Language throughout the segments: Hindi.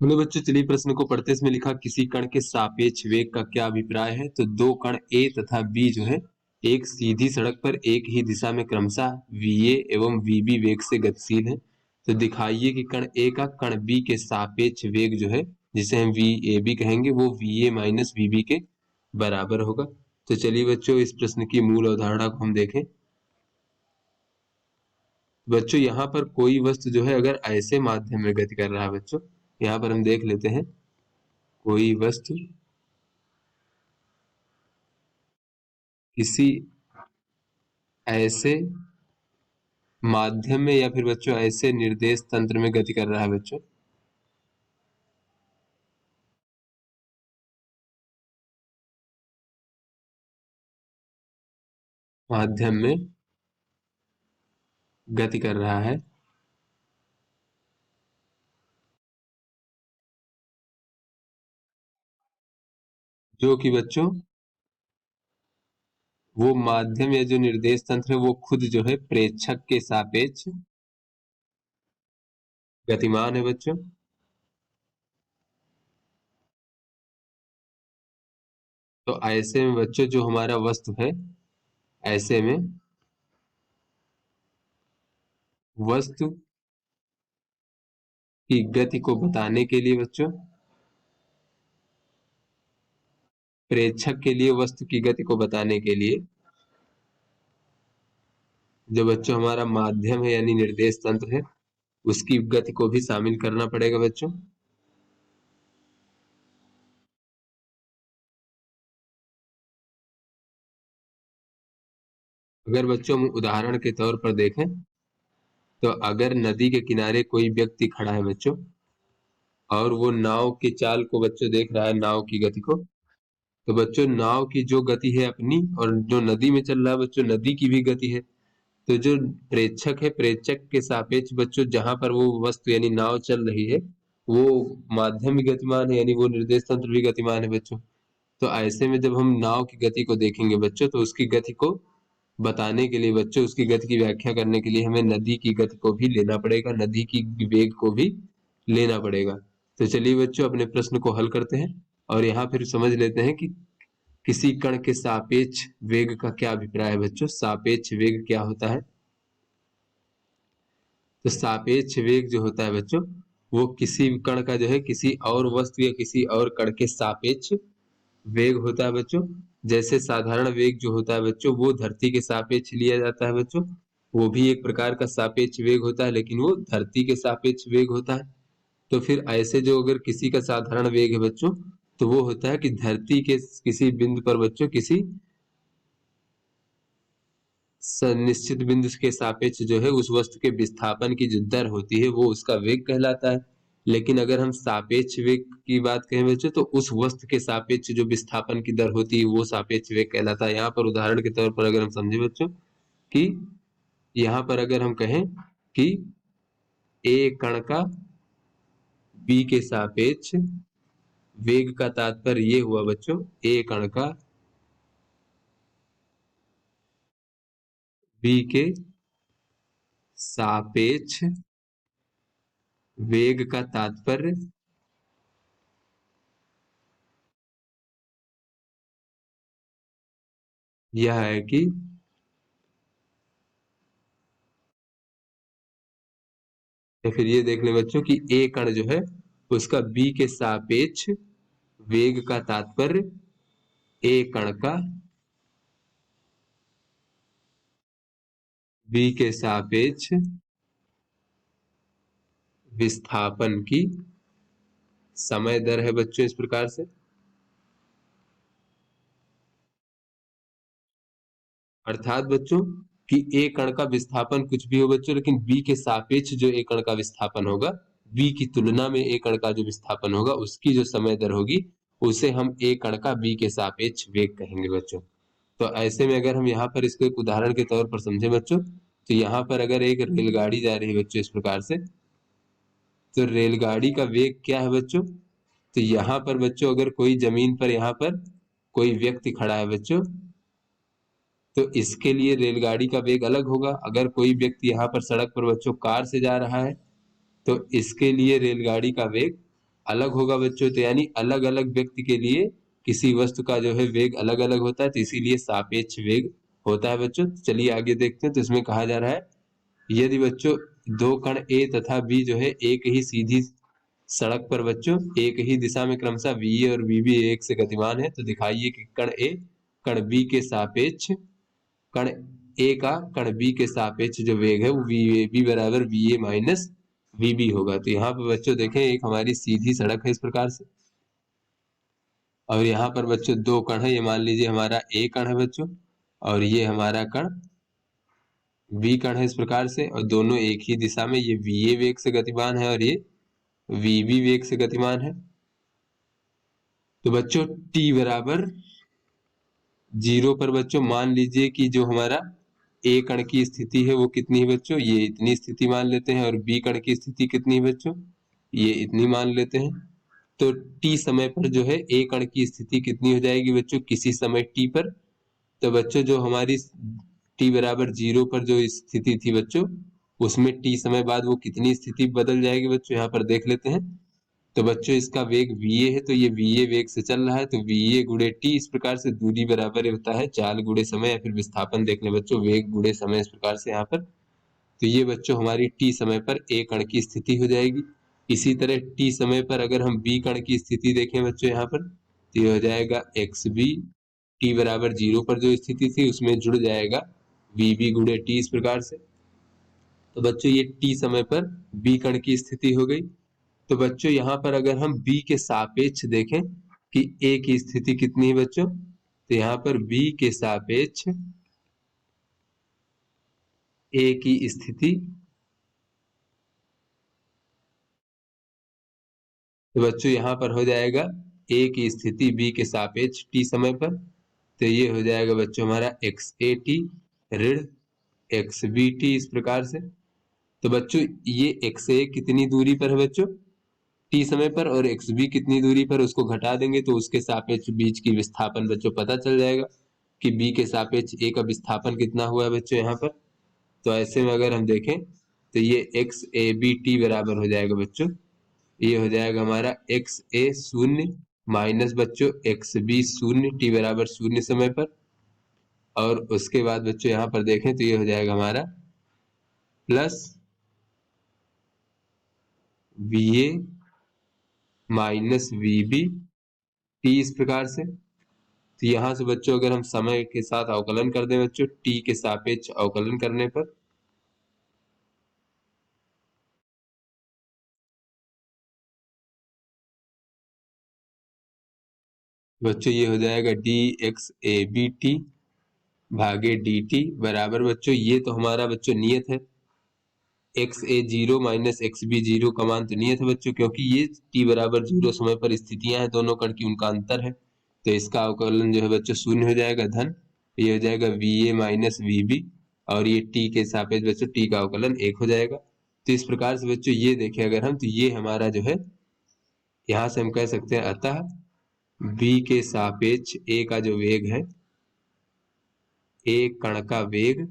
बोलो बच्चों, चलिए प्रश्न को पढ़ते। इसमें लिखा किसी कण के सापेक्ष वेग का क्या अभिप्राय है। तो दो कण ए तथा बी जो है एक सीधी सड़क पर एक ही दिशा में क्रमशः वीए एवं वीबी वेग से गतिशील है। तो दिखाइए कि कण ए का कण बी के सापेक्ष वेग जो है, जिसे हम वी ए बी कहेंगे, वो V A minus V B के बराबर होगा। तो चलिए बच्चों, इस प्रश्न की मूल अवधारणा को हम देखें। बच्चों, यहाँ पर कोई वस्तु जो है अगर ऐसे माध्यम में गति कर रहा है, बच्चों यहाँ पर हम देख लेते हैं। कोई वस्तु किसी ऐसे माध्यम में या फिर बच्चों ऐसे निर्देश तंत्र में गति कर रहा है, बच्चों माध्यम में गति कर रहा है, जो कि बच्चों वो माध्यम या जो निर्देश तंत्र है वो खुद जो है प्रेक्षक के सापेक्ष गतिमान है। बच्चों तो ऐसे में बच्चों जो हमारा वस्तु है, ऐसे में वस्तु की गति को बताने के लिए बच्चों, प्रेक्षक के लिए वस्तु की गति को बताने के लिए जो बच्चों हमारा माध्यम है यानी निर्देश तंत्र है, उसकी गति को भी शामिल करना पड़ेगा। बच्चों अगर बच्चों हम उदाहरण के तौर पर देखें, तो अगर नदी के किनारे कोई व्यक्ति खड़ा है बच्चों, और वो नाव की चाल को बच्चों देख रहा है, नाव की गति को, तो बच्चों नाव की जो गति है अपनी, और जो नदी में चल रहा है बच्चों नदी की भी गति है। तो जो प्रेक्षक है, प्रेक्षक के सापेक्ष बच्चों जहां पर वो वस्तु यानी नाव चल रही है, वो माध्यम भी गतिमान है यानी वो निर्देश तंत्र भी गतिमान है बच्चों। तो ऐसे में जब हम नाव की गति को देखेंगे बच्चों, तो उसकी गति को बताने के लिए बच्चों, उसकी गति की व्याख्या करने के लिए हमें नदी की गति को भी लेना पड़ेगा, नदी की वेग को भी लेना पड़ेगा। तो चलिए बच्चों अपने प्रश्न को हल करते हैं और यहाँ फिर समझ लेते हैं कि किसी कण के सापेक्ष वेग का क्या अभिप्राय है। बच्चों सापेक्ष वेग क्या होता है। तो सापेक्ष वेग जो होता है बच्चों, वो किसी कण का जो है किसी और वस्तु या किसी और कण के सापेक्ष वेग होता है बच्चों। जैसे साधारण वेग जो होता है बच्चों, वो धरती के सापेक्ष लिया जाता है बच्चों, वो भी एक प्रकार का सापेक्ष वेग होता है, लेकिन वो धरती के सापेक्ष वेग होता है। तो फिर ऐसे जो अगर किसी का साधारण वेग है बच्चों, तो वो होता है कि धरती के किसी बिंदु पर बच्चों, किसी निश्चित बिंदु के सापेक्ष जो है उस वस्तु के विस्थापन की जो दर होती है वो उसका वेग कहलाता है। लेकिन अगर हम सापेक्ष वेग की बात करें बच्चों, तो उस वस्तु के सापेक्ष जो विस्थापन की दर होती है वो सापेक्ष वेग कहलाता है। यहाँ पर उदाहरण के तौर पर अगर हम समझे बच्चों कि यहाँ पर अगर हम कहें कि ए कण का बी के सापेक्ष वेग का तात्पर्य ये हुआ बच्चों, ए कण का बी के सापेक्ष वेग का तात्पर्य यह है कि या फिर ये देख ले बच्चों कि ए कण जो है उसका बी के सापेक्ष वेग का तात्पर्य ए कण का बी के सापेक्ष विस्थापन की समय दर है बच्चों। इस प्रकार से अर्थात बच्चों कि ए कण का विस्थापन कुछ भी हो बच्चों, लेकिन बी के सापेक्ष जो ए कण का विस्थापन होगा, बी की तुलना में ए कण का जो विस्थापन होगा उसकी जो समय दर होगी, उसे हम ए कण का बी के सापेक्ष वेग कहेंगे बच्चों। तो ऐसे में अगर हम यहाँ पर इसको एक उदाहरण के तौर पर समझे बच्चों, तो यहाँ पर अगर एक रेलगाड़ी जा रही है बच्चों इस प्रकार से, तो रेलगाड़ी का वेग क्या है बच्चों। तो यहाँ पर बच्चों अगर कोई जमीन पर यहाँ पर कोई व्यक्ति खड़ा है बच्चों, तो इसके लिए रेलगाड़ी का वेग अलग होगा। अगर कोई व्यक्ति यहाँ पर सड़क पर बच्चों कार से जा रहा है, तो इसके लिए रेलगाड़ी का वेग अलग होगा बच्चों, तो यानी अलग अलग व्यक्ति के लिए किसी वस्तु का जो है वेग अलग अलग होता है, तो इसीलिए सापेक्ष वेग होता है बच्चों। चलिए आगे देखते हैं। तो इसमें कहा जा रहा है यदि बच्चों दो कण ए तथा बी जो है एक ही सीधी सड़क पर बच्चों एक ही दिशा में क्रमशः वी और वी एक से गतिमान है, तो दिखाइए कि कण ए कण बी के सापेक्ष कण ए का कण बी के सापेक्ष जो वेग है वो वी बी बराबर V A minus V B होगा। तो यहाँ पर बच्चों देखें एक हमारी सीधी सड़क है इस प्रकार से, और यहाँ पर बच्चों दो कण है, ये मान लीजिए हमारा ए कण है बच्चों और ये हमारा कण बी कण है इस प्रकार से, और दोनों एक ही दिशा में, ये वी ए वेग से गतिमान है और ये वी बी वेग से गतिमान है। तो बच्चों t बराबर 0 पर बच्चों मान लीजिए कि जो हमारा ए कण की स्थिति है वो कितनी है बच्चों, ये इतनी स्थिति मान लेते हैं, और बी कण की स्थिति कितनी है बच्चों, ये इतनी मान लेते हैं। तो t समय पर जो है ए कण की स्थिति कितनी हो जाएगी बच्चों किसी समय t पर। तो बच्चों जो हमारी t बराबर 0 पर जो स्थिति थी बच्चों, उसमें t समय बाद वो कितनी स्थिति बदल जाएगी बच्चों, यहाँ पर देख लेते हैं। तो बच्चों इसका वेग va है, तो ये va वेग से चल रहा है, तो va गुणे t इस प्रकार से दूरी बराबर होता है चाल गुणे समय, या फिर विस्थापन देख लें बच्चों वेग गुणे समय इस प्रकार से यहाँ पर। तो ये बच्चों हमारी t समय पर a कण की स्थिति हो जाएगी। इसी तरह t समय पर अगर हम b कण की स्थिति देखें बच्चों यहाँ पर, तो ये हो जाएगा xb, t बराबर 0 पर जो स्थिति थी उसमें जुड़ जाएगा vb गुणे t इस प्रकार से। तो बच्चों ये t समय पर b कण की स्थिति हो गई। तो बच्चों यहाँ पर अगर हम b के सापेक्ष देखें कि a की स्थिति कितनी है बच्चों, तो यहाँ पर b के सापेक्ष a की स्थिति, तो बच्चों यहाँ पर हो जाएगा a की स्थिति b के सापेक्ष t समय पर, तो ये हो जाएगा बच्चों हमारा xat ऋण xbt इस प्रकार से। तो बच्चों ये xa कितनी दूरी पर है बच्चों t समय पर, और xb कितनी दूरी पर, उसको घटा देंगे तो उसके सापेक्ष बीच की विस्थापन बच्चों पता चल जाएगा कि b के सापेक्ष a का विस्थापन कितना हुआ है बच्चों यहाँ पर। तो ऐसे में अगर हम देखें तो ये xabt बराबर हो जाएगा बच्चों, ये हो जाएगा हमारा xa शून्य माइनस बच्चों xb शून्य t बराबर शून्य समय पर, और उसके बाद बच्चों यहाँ पर देखें तो ये हो जाएगा हमारा plus va minus vb t इस प्रकार से। तो यहाँ से बच्चों अगर हम समय के साथ अवकलन कर दें बच्चों t के सापेक्ष अवकलन करने पर, बच्चों ये हो जाएगा dxabt भागे dt बराबर बच्चों, ये तो हमारा बच्चों नियत है, xa0 माइनस xb0 का मान तो नियत है बच्चों, क्योंकि ये t बराबर 0 समय पर स्थितियां हैं दोनों कण की, उनका अंतर है, तो इसका अवकलन जो है बच्चों शून्य हो जाएगा धन, ये हो जाएगा va माइनस vb, और ये t के सापेक्ष बच्चों t का अवकलन 1 हो जाएगा। तो इस प्रकार से बच्चों ये देखें अगर हम, तो ये हमारा जो है यहाँ से हम कह सकते हैं अतः b के सापेक्ष a का जो वेग है, a कण का वेग,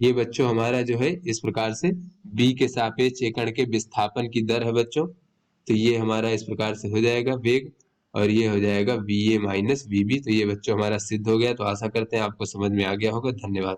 ये बच्चों हमारा जो है इस प्रकार से b के सापेक्ष a कण के विस्थापन की दर है बच्चों, तो ये हमारा इस प्रकार से हो जाएगा वेग, और ये हो जाएगा va माइनस vb। तो ये बच्चों हमारा सिद्ध हो गया। तो आशा करते हैं आपको समझ में आ गया होगा। धन्यवाद।